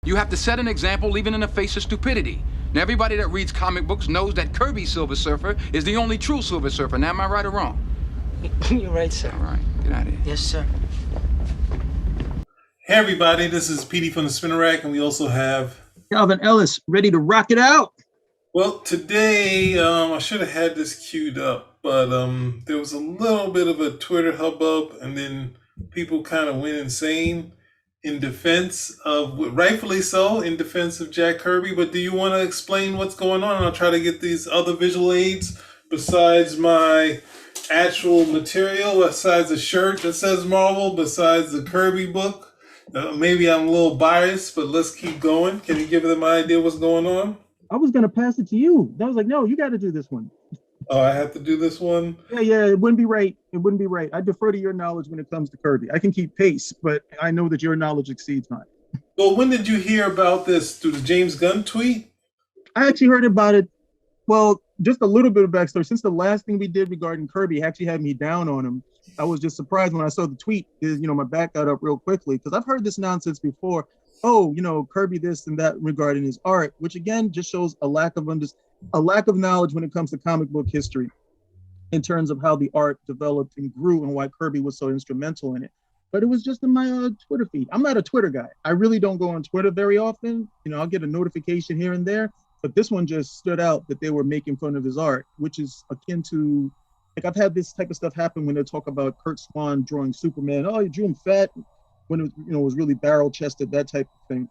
You have to set an example even in the face of stupidity. Now, everybody that reads comic books knows that Kirby Silver Surfer is the only true Silver Surfer. Now, am I right or wrong? You're right, sir. All right, get out of here. Yes, sir. Hey everybody, this is Petey from the Spinner Rack, and we also have Calvin Ellis, ready to rock it out. Well, today I should have had this queued up, but there was a little bit of a Twitter hubbub, and then people kind of went insane in defense of, rightfully so, in defense of Jack Kirby. But do you want to explain what's going on? I'll try to get these other visual aids besides my actual material, besides the shirt that says Marvel, besides the Kirby book. Maybe I'm a little biased, but let's keep going. Can you give them an idea what's going on? I was going to pass it to you. I was like, no, you got to do this one. Oh, I have to do this one? Yeah, it wouldn't be right. It wouldn't be right. I defer to your knowledge when it comes to Kirby. I can keep pace, but I know that your knowledge exceeds mine. Well, when did you hear about this? Through the James Gunn tweet? I actually heard about it, well, just a little bit of backstory. Since the last thing we did regarding Kirby actually had me down on him, I was just surprised when I saw the tweet. My back got up real quickly because I've heard this nonsense before. Oh, Kirby this and that regarding his art, which again just shows a lack of knowledge when it comes to comic book history in terms of how the art developed and grew and why Kirby was so instrumental in it. But it was just in my Twitter feed. I'm not a Twitter guy. I really don't go on Twitter very often. I'll get a notification here and there, but this one just stood out that they were making fun of his art, which is akin to, like, I've had this type of stuff happen when they talk about Kurt Swan drawing Superman. Oh, you drew him fat when it was really barrel chested, that type of thing.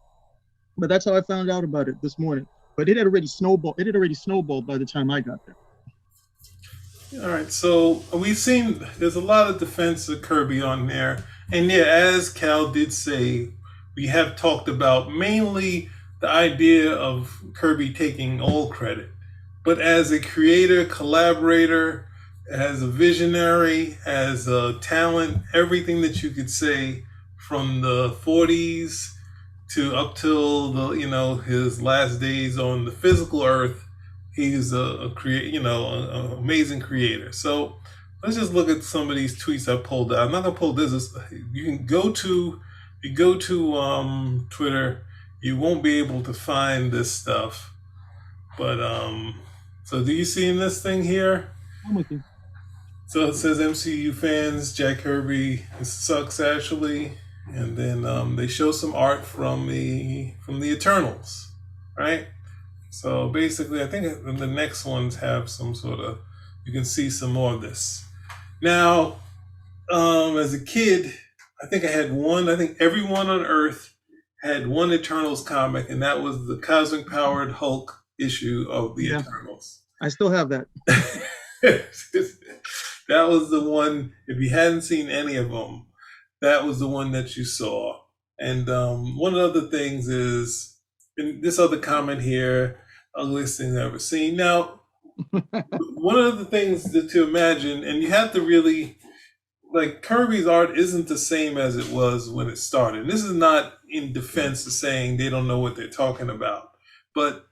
But that's how I found out about it this morning. But it had already snowballed by the time I got there. All right, so we've seen there's a lot of defense of Kirby on there. And yeah, as Cal did say, we have talked about mainly the idea of Kirby taking all credit. But as a creator, collaborator, as a visionary, as a talent, everything that you could say from the 40s to up till his last days on the physical earth, he's an amazing creator. So let's just look at some of these tweets I pulled out. I'm not gonna pull this. You can go to Twitter. You won't be able to find this stuff. But so do you see in this thing here? I'm with you. So it says MCU fans, Jack Kirby, it sucks actually. And then they show some art from the Eternals, right? So basically, I think the next ones have some sort of, you can see some more of this. Now, as a kid, I think everyone on Earth had one Eternals comic, and that was the Cosmic Powered Hulk issue of the Eternals. I still have that. That was the one, if you hadn't seen any of them, that was the one that you saw. And one of the things is, in this other comment here, ugliest thing I've ever seen. Now, one of the things to imagine, and you have to really, like, Kirby's art isn't the same as it was when it started. And this is not in defense of saying they don't know what they're talking about. But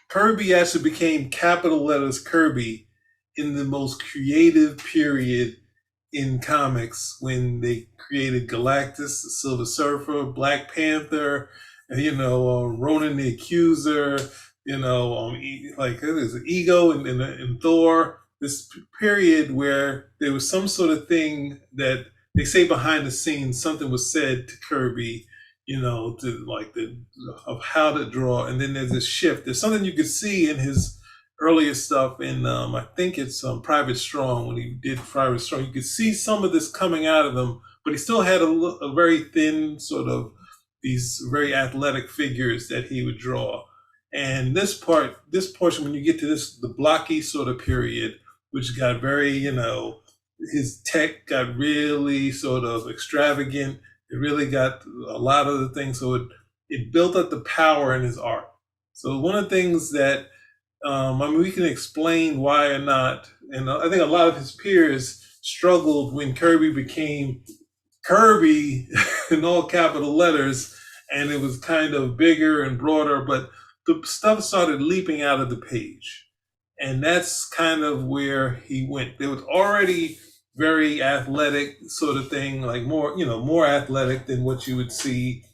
Kirby actually became capital letters Kirby in the most creative period in comics when they created Galactus, the Silver Surfer, Black Panther, Ronan the Accuser, like there's Ego and Thor. This period where there was some sort of thing that they say behind the scenes, something was said to Kirby, of how to draw, and then there's this shift. There's something you could see in his earlier stuff in I think it's Private Strong. When he did Private Strong, you could see some of this coming out of him, but he still had a very thin sort of these very athletic figures that he would draw. And this portion, when you get to the blocky sort of period, which got very, his tech got really sort of extravagant. It really got a lot of the things. So it built up the power in his art. So one of the things that we can explain why or not. And I think a lot of his peers struggled when Kirby became Kirby in all capital letters, and it was kind of bigger and broader, but the stuff started leaping out of the page. And that's kind of where he went. There was already very athletic sort of thing, like more athletic than what you would see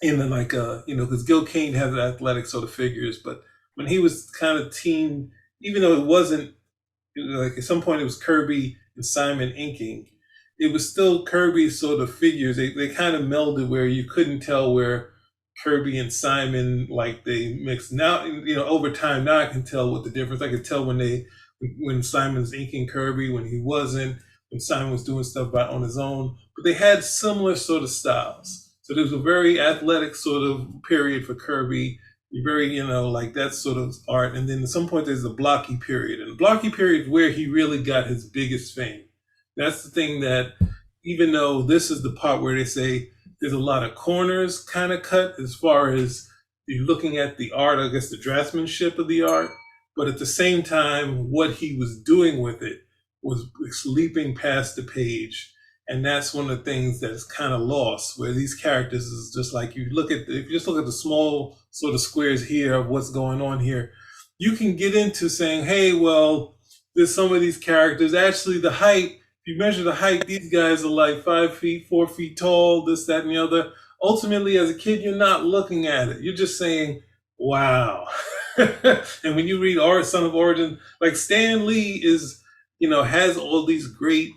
in the, like, because Gil Kane has athletic sort of figures, but when he was kind of teen, even though it wasn't, like, at some point it was Kirby and Simon inking, it was still Kirby sort of figures. They kind of melded where you couldn't tell where Kirby and Simon, like, they mixed. Now, over time, now I can tell what the difference. I could tell when Simon's inking Kirby, when he wasn't, when Simon was doing stuff on his own. But they had similar sort of styles. So there was a very athletic sort of period for Kirby, very, like that sort of art. And then at some point there's the blocky period. And the blocky period is where he really got his biggest fame. That's the thing that, even though this is the part where they say there's a lot of corners kind of cut as far as you're looking at the art, I guess the draftsmanship of the art, but at the same time, what he was doing with it was leaping past the page. And that's one of the things that's kind of lost, where these characters is just like, if you just look at the small sort of squares here of what's going on here, you can get into saying, hey, well, there's some of these characters, actually the height, if you measure the height, these guys are like 5 feet, 4 feet tall, this, that, and the other. Ultimately, as a kid, you're not looking at it. You're just saying, wow. And when you read Son of Origin, like Stan Lee has all these great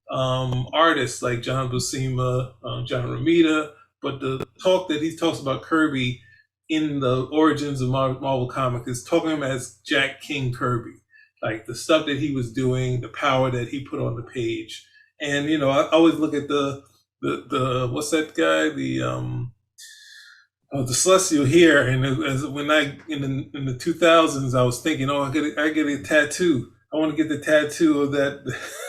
artists like John Buscema, John Romita, but the talk that he talks about Kirby in the origins of Marvel Comics is talking him as Jack King Kirby, like the stuff that he was doing, the power that he put on the page. And I always look at the what's that guy, the Celestial here, and when in the 2000s, I was thinking, I get a tattoo. I want to get the tattoo of that,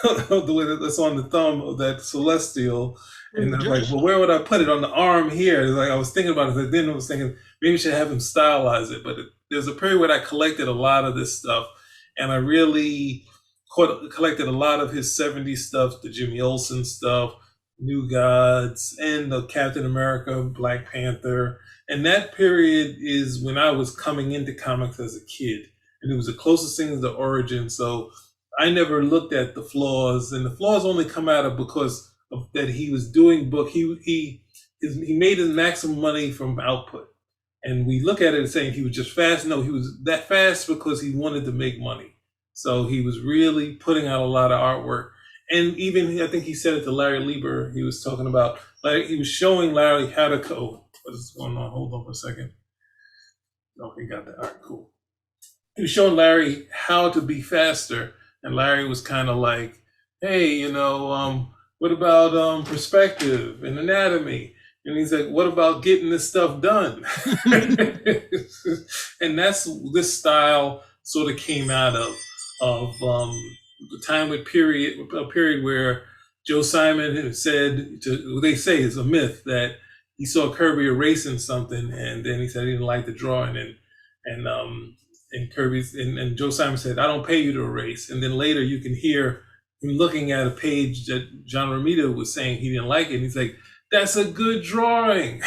the way that's on the thumb of that Celestial. And I'm like, well, where would I put it? On the arm here? Like, I was thinking about it. Then I was thinking maybe I should have him stylize it. But there's a period where I collected a lot of this stuff, and I really collected a lot of his 70s stuff, the Jimmy Olsen stuff, New Gods, and the Captain America, Black Panther. And that period is when I was coming into comics as a kid. And it was the closest thing to the origin. So I never looked at the flaws, and the flaws only come out of because of that he was doing book. He made his maximum money from output. And we look at it and saying he was just fast. No, he was that fast because he wanted to make money. So he was really putting out a lot of artwork. And even, I think he said it to Larry Lieber, he was talking about, like, he was showing Larry how to code. What is going on? Hold on for a second. Oh, he got that. All right, cool. He was showing Larry how to be faster. And Larry was kind of like, hey, what about perspective and anatomy? And he's like, what about getting this stuff done? And that's this style sort of came out of the time a period where Joe Simon had said, they say it's a myth, that he saw Kirby erasing something, and then he said he didn't like the drawing, and Kirby's and Joe Simon said, I don't pay you to erase. And then later you can hear him looking at a page that John Romita was saying he didn't like it, and he's like, that's a good drawing,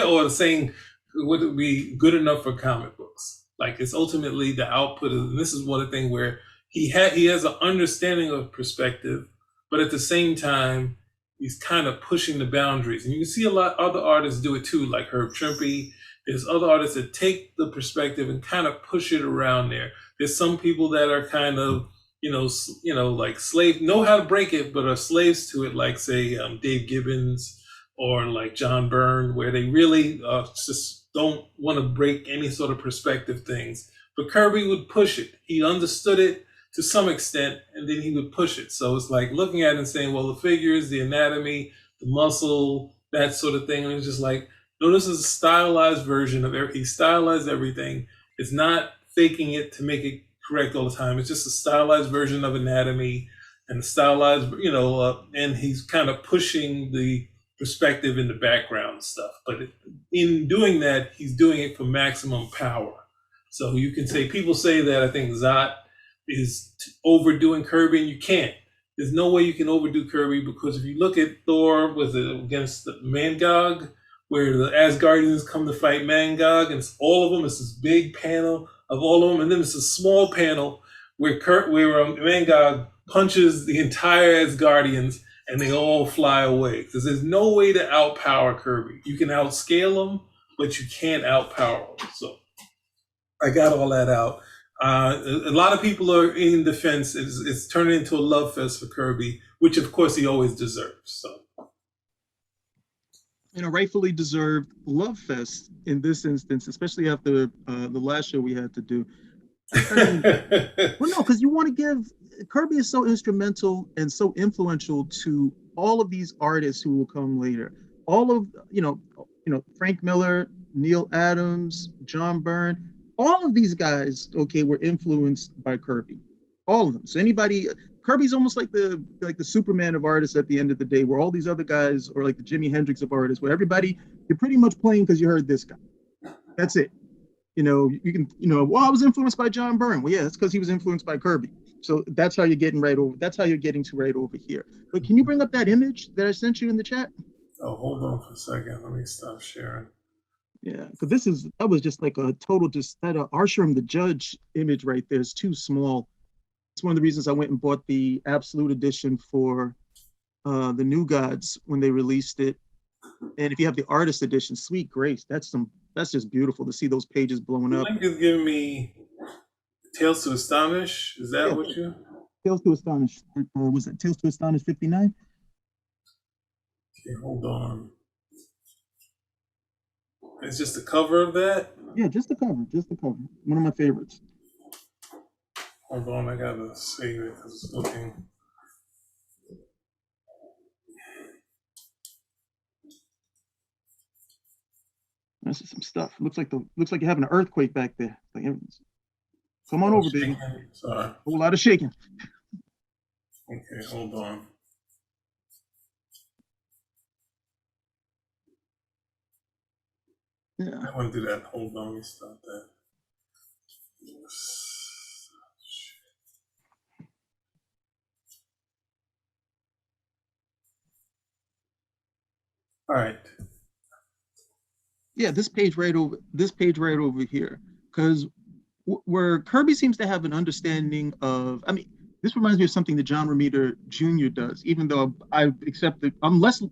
or saying would it be good enough for comic books? Like, it's ultimately the output of, and this is one of the things where he has an understanding of perspective, but at the same time, he's kind of pushing the boundaries. And you can see a lot of other artists do it too, like Herb Trimpe. There's other artists that take the perspective and kind of push it around there. There's some people that are kind of, like slave, know how to break it, but are slaves to it, like, say, Dave Gibbons or like John Byrne, where they really just don't want to break any sort of perspective things. But Kirby would push it. He understood it to some extent, and then he would push it. So it's like looking at it and saying, well, the figures, the anatomy, the muscle, that sort of thing. And it's just like, no, this is a stylized version of he stylized everything. It's not faking it to make it correct all the time. It's just a stylized version of anatomy and stylized, and he's kind of pushing the perspective in the background stuff. But in doing that, he's doing it for maximum power. So you can say, people say that I think Zot is overdoing Kirby, and you can't. There's no way you can overdo Kirby, because if you look at Thor, was it against the Mangog, where the Asgardians come to fight Mangog, and it's all of them. It's this big panel of all of them, and then it's a small panel where Mangog punches the entire Asgardians, and they all fly away because there's no way to outpower Kirby. You can outscale him, but you can't outpower him. So I got all that out. A lot of people are in defense. It's turning into a love fest for Kirby, which of course he always deserves. So, rightfully deserved love fest in this instance, especially after the last show we had to do. I mean, well, no, because you want to give Kirby is so instrumental and so influential to all of these artists who will come later. All of Frank Miller, Neil Adams, John Byrne, all of these guys, okay, were influenced by Kirby. All of them. So Kirby's almost like the Superman of artists at the end of the day, where all these other guys are like the Jimi Hendrix of artists, where everybody you're pretty much playing because you heard this guy. That's it. You can, well, I was influenced by John Byrne. Well, yeah, that's because he was influenced by Kirby. So that's how you're getting That's how you're getting to right over here. But can you bring up that image that I sent you in the chat? Oh, hold on for a second. Let me stop sharing. Yeah, because that was just like a total that Arsharam the Judge image right there is too small. It's one of the reasons I went and bought the Absolute Edition for the New Gods when they released it. And if you have the Artist Edition, sweet grace, that's just beautiful to see those pages blowing up. Link is giving me Tales to Astonish. Is that what you? Tales to Astonish. Or was it Tales to Astonish 59? Okay, hold on. It's just the cover of that? Yeah, just the cover. One of my favorites. Hold on, I gotta save it because it's looking. This is some stuff. Looks like you're having an earthquake back there. Come on over, baby. Sorry. A whole lot of shaking. Okay, hold on. Yeah. I want to do that. Hold on, let me stop that. All right. Yeah, this page right over here, because where Kirby seems to have an understanding of, this reminds me of something that John Romita Jr. does, even though I accept that I'm less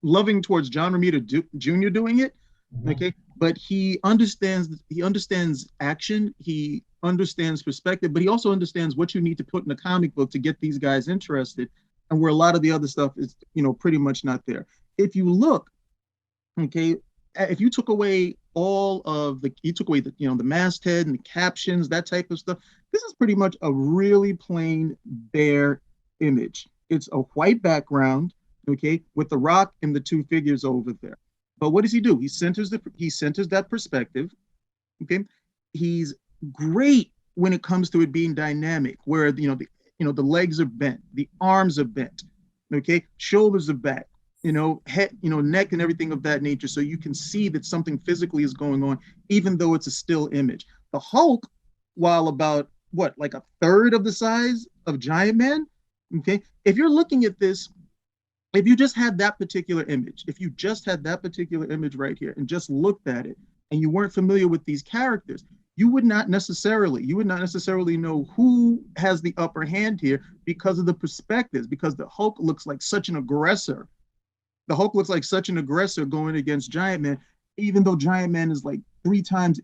loving towards John Romita Jr. doing it, okay? But he understands action, he understands perspective, but he also understands what you need to put in a comic book to get these guys interested, and where a lot of the other stuff is, pretty much not there. If you look, okay, if you took away the masthead and the captions, that type of stuff, this is pretty much a really plain, bare image. It's a white background, okay, with the rock and the two figures over there. But what does he do? He centers that perspective, okay? He's great when it comes to it being dynamic, where the legs are bent, the arms are bent, okay, shoulders are back, head, neck and everything of that nature. So you can see that something physically is going on, even though it's a still image. The Hulk, while about like a third of the size of Giant Man, okay, if you're looking at this, if you just had that particular image, right here and just looked at it and you weren't familiar with these characters, you would not necessarily know who has the upper hand here because of the perspectives, because the Hulk looks like such an aggressor. The Hulk looks like such an aggressor going against Giant Man, even though Giant Man is 3 times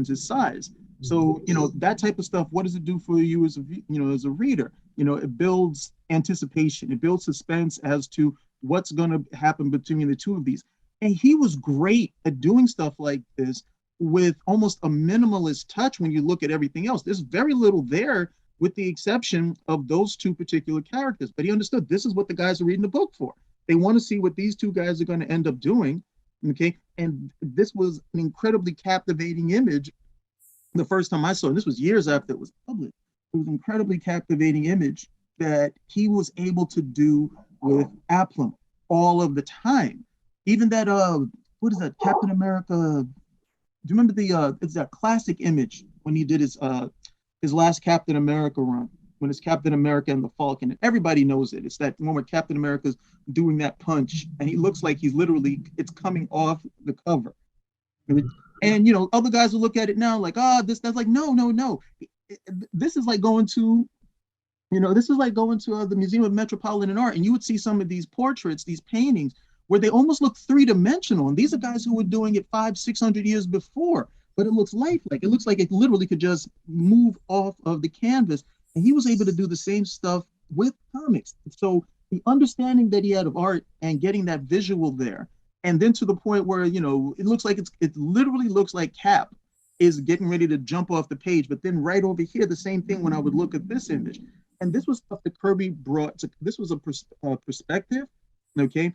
his size. So, that type of stuff, what does it do for you as a reader? It builds anticipation. It builds suspense as to what's going to happen between the two of these. And he was great at doing stuff like this with almost a minimalist touch when you look at everything else. There's very little there with the exception of those two particular characters. But he understood this is what the guys are reading the book for. They want to see what these two guys are going to end up doing. Okay. And this was an incredibly captivating image. The first time I saw it, this was years after it was published. It was an incredibly captivating image that he was able to do with aplomb all of the time. Even that, what is that, Captain America? Do you remember it's that classic image when he did his last Captain America run, when it's Captain America and the Falcon, and everybody knows it. It's that one where Captain America's doing that punch, and he looks like it's coming off the cover. And other guys will look at it now like, that's like, no. This is like going to This is like going to the Museum of Metropolitan Art, and you would see some of these portraits, these paintings, where they almost look three-dimensional. And these are guys who were doing it 500-600 years before, but it looks lifelike. It looks like it literally could just move off of the canvas. And he was able to do the same stuff with comics. So the understanding that he had of art and getting that visual there, and then to the point where it looks like it literally looks like Cap is getting ready to jump off the page. But then right over here, the same thing when I would look at this image. And this was stuff that Kirby brought to, this was a perspective, okay?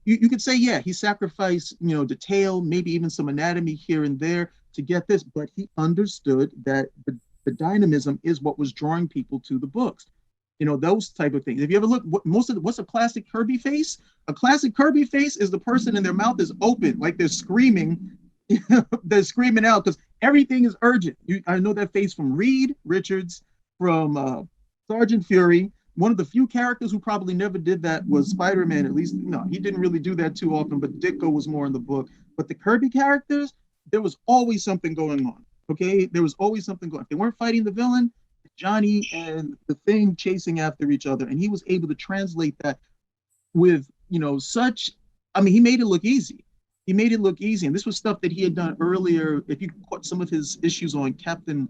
You could say, yeah, he sacrificed, detail, maybe even some anatomy here and there to get this, but he understood that the dynamism is what was drawing people to the books. Those type of things. If you ever look, what's a classic Kirby face? A classic Kirby face is the person and their mouth is open, like they're screaming. They're screaming out because everything is urgent. I know that face from Reed Richards, from Sergeant Fury. One of the few characters who probably never did that was Spider-Man. At least, no, he didn't really do that too often, but Ditko was more in the book. But the Kirby characters, there was always something going on. Okay, there was always something going on. If they weren't fighting the villain, Johnny and the Thing chasing after each other, and he was able to translate that with such. I mean, he made it look easy. He made it look easy, and this was stuff that he had done earlier. If you caught some of his issues on Captain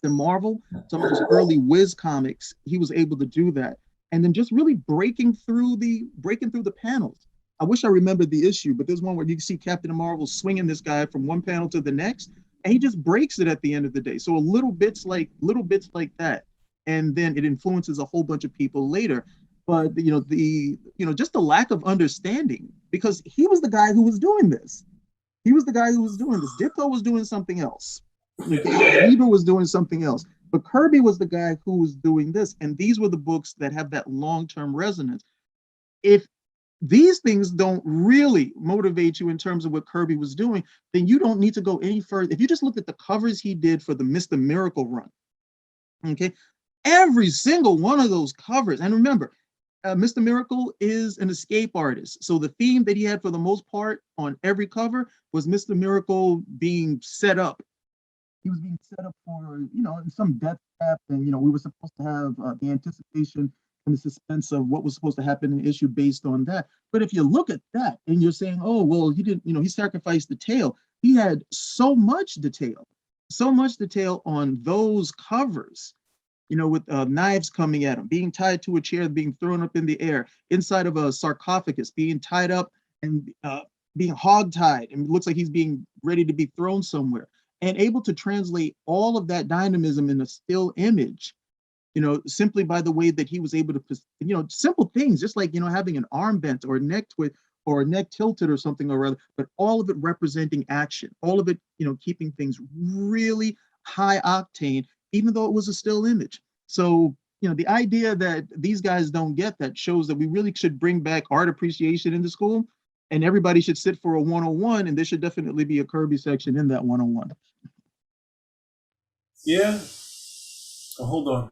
Marvel, some of those early Wiz comics, he was able to do that, and then just really breaking through the panels. I wish I remembered the issue, but there's one where you can see Captain Marvel swinging this guy from one panel to the next, and he just breaks it at the end of the day. So little bits like that, and then it influences a whole bunch of people later. But just the lack of understanding, because he was the guy who was doing this. He was the guy who was doing this. Ditko was doing something else. Weaver was doing something else. But Kirby was the guy who was doing this. And these were the books that have that long-term resonance. If these things don't really motivate you in terms of what Kirby was doing, then you don't need to go any further. If you just look at the covers he did for the Mr. Miracle run, okay, every single one of those covers, and remember, Mr. Miracle is an escape artist. So the theme that he had for the most part on every cover was Mr. Miracle being set up. He was being set up for, some death trap, and we were supposed to have the anticipation and the suspense of what was supposed to happen in the issue based on that. But if you look at that and you're saying, oh, well, he didn't, he sacrificed the tail. He had so much detail on those covers, with knives coming at him, being tied to a chair, being thrown up in the air, inside of a sarcophagus, being tied up and being hogtied, and it looks like he's being ready to be thrown somewhere, and able to translate all of that dynamism in a still image, simply by the way that he was able to, simple things, just like, having an arm bent or a neck twist or a neck tilted or something or other, but all of it representing action, all of it, keeping things really high octane, even though it was a still image. So, the idea that these guys don't get that shows that we really should bring back art appreciation into school, and everybody should sit for a 101, and there should definitely be a Kirby section in that 101. Yeah. Oh, hold on.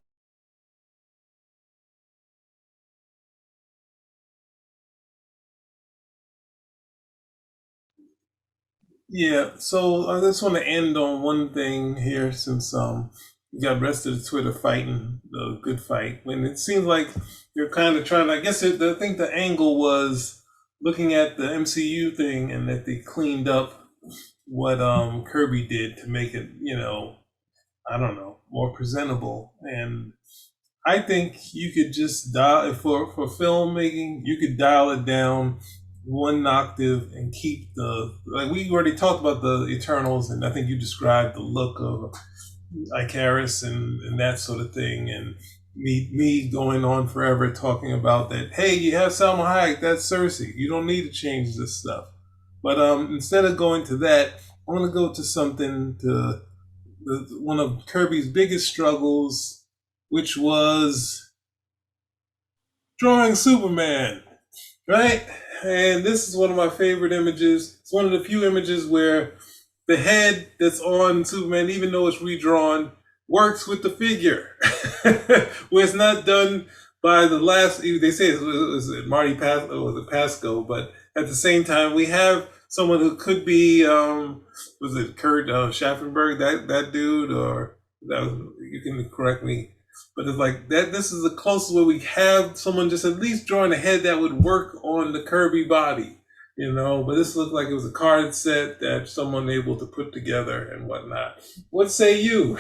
Yeah, so I just want to end on one thing here, since you got the rest of the Twitter fighting the good fight. When it seems like you're kind of trying to, I guess I think the angle was looking at the MCU thing, and that they cleaned up what Kirby did to make it, I don't know, more presentable. And I think you could just dial for filmmaking. You could dial it down one octave and keep like we already talked about the Eternals, and I think you described the look of Icarus and that sort of thing, and me going on forever talking about that. Hey, you have Salma Hayek, that's Cersei. You don't need to change this stuff. But instead of going to that, I want to go to something to one of Kirby's biggest struggles, which was drawing Superman, right? And this is one of my favorite images. It's one of the few images where the head that's on Superman, even though it's redrawn, works with the figure. Where it's not done by the last, they say it was Marty Pasco, but at the same time, we have someone who could be, was it Kurt Schaffenberg, that dude, or that was, you can correct me. But it's like that. This is the closest where we have someone just at least drawing a head that would work on the Kirby body, you know. But this looked like it was a card set that someone able to put together and whatnot. What say you?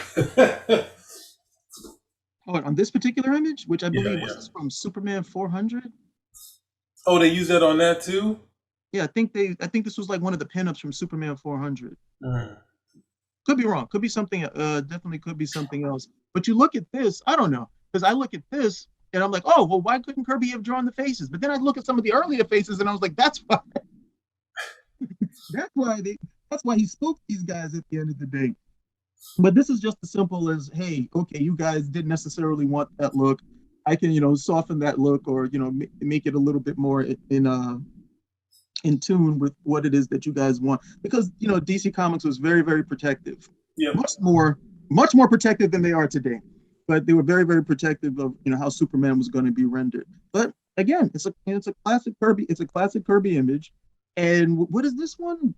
Oh, on this particular image, which I believe Yeah. was from Superman 400. Oh, they use that on that too? Yeah, I think this was like one of the pinups from Superman 400. Mm. Could be wrong. Could be something. Definitely could be something else. But you look at this. I don't know, because I look at this and I'm like, oh, well, why couldn't Kirby have drawn the faces? But then I look at some of the earlier faces and I was like, that's why. That's why he spooked these guys at the end of the day. But this is just as simple as, hey, okay, you guys didn't necessarily want that look. I can, soften that look, or make it a little bit more in tune with what it is that you guys want. Because DC Comics was very, very protective. Yeah. Much more protective than they are today. But they were very, very protective of how Superman was going to be rendered. But again, it's a classic Kirby. It's a classic Kirby image. And what is this one?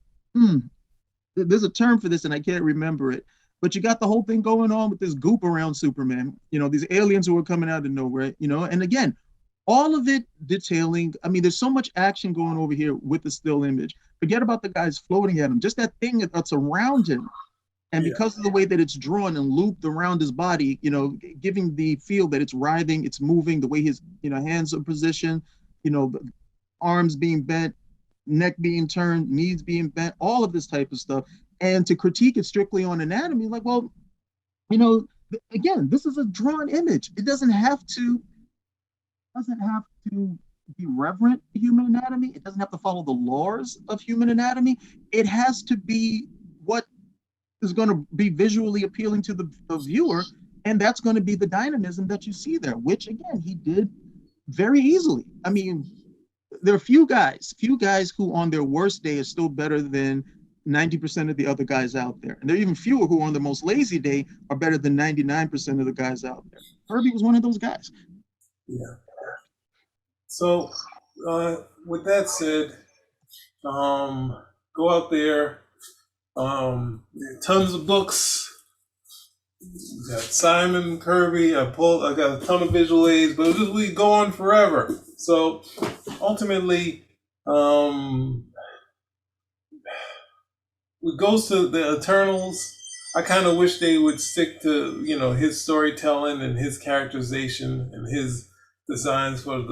There's a term for this, and I can't remember it. But you got the whole thing going on with this goop around Superman. These aliens who are coming out of nowhere. And again, all of it detailing. I mean, there's so much action going over here with the still image. Forget about the guys floating at him. Just that thing that's around him. And because of the way that it's drawn and looped around his body, giving the feel that it's writhing, it's moving, the way his hands are positioned, arms being bent, neck being turned, knees being bent, all of this type of stuff. And to critique it strictly on anatomy, like, well, again, this is a drawn image. It doesn't have to be reverent to human anatomy. It doesn't have to follow the laws of human anatomy. It has to be what is going to be visually appealing to the viewer, and that's going to be the dynamism that you see there, which again he did very easily. I mean, there are few guys who on their worst day is still better than 90% of the other guys out there. And there are even fewer who on the most lazy day are better than 99% of the guys out there. Kirby was one of those guys. Yeah. So, with that said, go out there. Tons of books. We got Simon Kirby. I got a ton of visual aids, but we go on forever. So ultimately, it goes to the Eternals. I kind of wish they would stick to his storytelling and his characterization and his designs for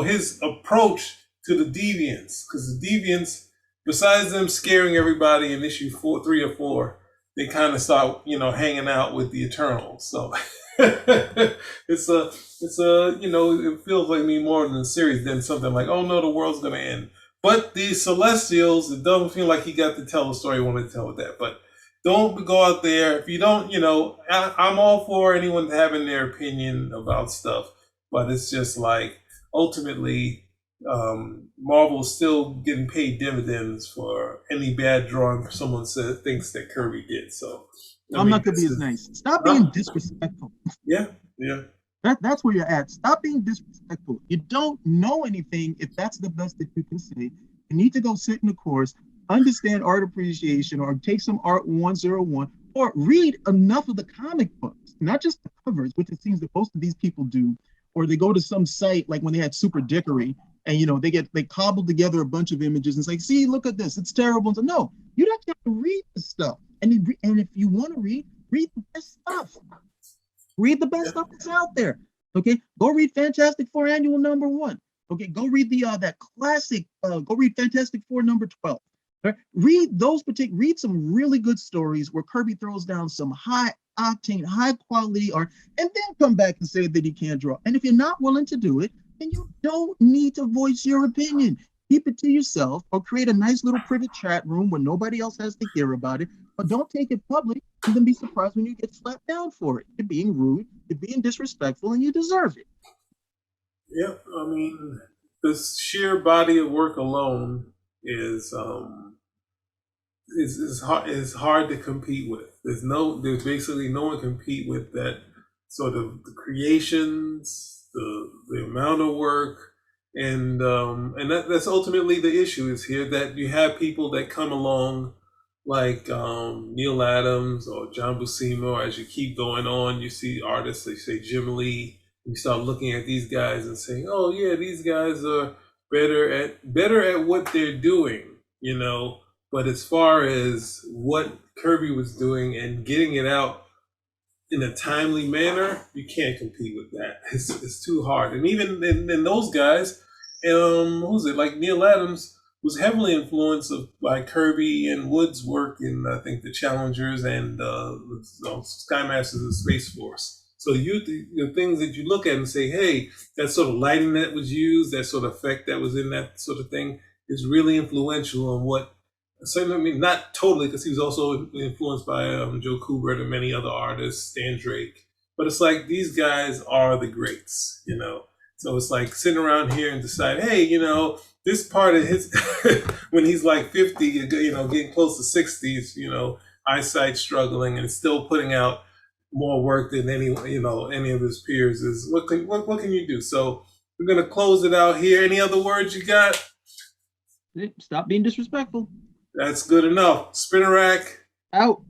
his approach to the Deviants, because the Deviants, besides them scaring everybody in issue 3 or 4, they kind of start, hanging out with the Eternals. So it's a, it feels like me more than a series than something like, oh no, the world's gonna end. But the Celestials, it doesn't feel like he got to tell the story he wanted to tell with that. But don't go out there if you don't. I'm all for anyone having their opinion about stuff, but it's just like ultimately. Marvel's still getting paid dividends for any bad drawing someone thinks that Kirby did. So I'm not gonna be as nice. Stop being disrespectful. Yeah. That's where you're at. Stop being disrespectful. You don't know anything if that's the best that you can say. You need to go sit in a course, understand art appreciation, or take some art 101, or read enough of the comic books, not just the covers, which it seems that most of these people do, or they go to some site like when they had Super Dickory. And they cobbled together a bunch of images and say, "See, look at this, it's terrible." And so, no, you actually have to read the stuff. And if you want to read the best stuff. Read the best stuff that's out there. Okay, go read Fantastic Four Annual #1. Okay, go read that classic. Go read Fantastic Four #12. Right? Read some really good stories where Kirby throws down some high octane, high quality art, and then come back and say that he can't draw. And if you're not willing to do it, then you don't need to voice your opinion. Keep it to yourself, or create a nice little private chat room where nobody else has to hear about it. But don't take it public and then be surprised when you get slapped down for it. You're being rude, you're being disrespectful, and you deserve it. Yeah, I mean, the sheer body of work alone is hard to compete with. There's basically no one compete with that sort of the creations, the amount of work, and that's ultimately the issue is here, that you have people that come along like Neil Adams or John Buscema, or as you keep going on, you see artists, they say Jim Lee. You start looking at these guys and saying, "Oh yeah, these guys are better at what they're doing," you know. But as far as what Kirby was doing and getting it out in a timely manner, you can't compete with that. It's too hard. And even in those guys, who's it? Like Neil Adams was heavily influenced by Kirby and Wood's work in I think the Challengers and Skymasters of Space Force. So the things that you look at and say, hey, that sort of lighting that was used, that sort of effect that was in that sort of thing, is really influential on what. So, I mean, not totally, because he was also influenced by Joe Kubert and many other artists, Stan Drake. But it's like these guys are the greats, you know. So it's like sitting around here and decide, hey, you know, this part of his when he's like 50, you know, getting close to 60s, you know, eyesight struggling and still putting out more work than any of his peers is what can you do? So we're gonna close it out here. Any other words you got? Stop being disrespectful. That's good enough. Spinner rack Out.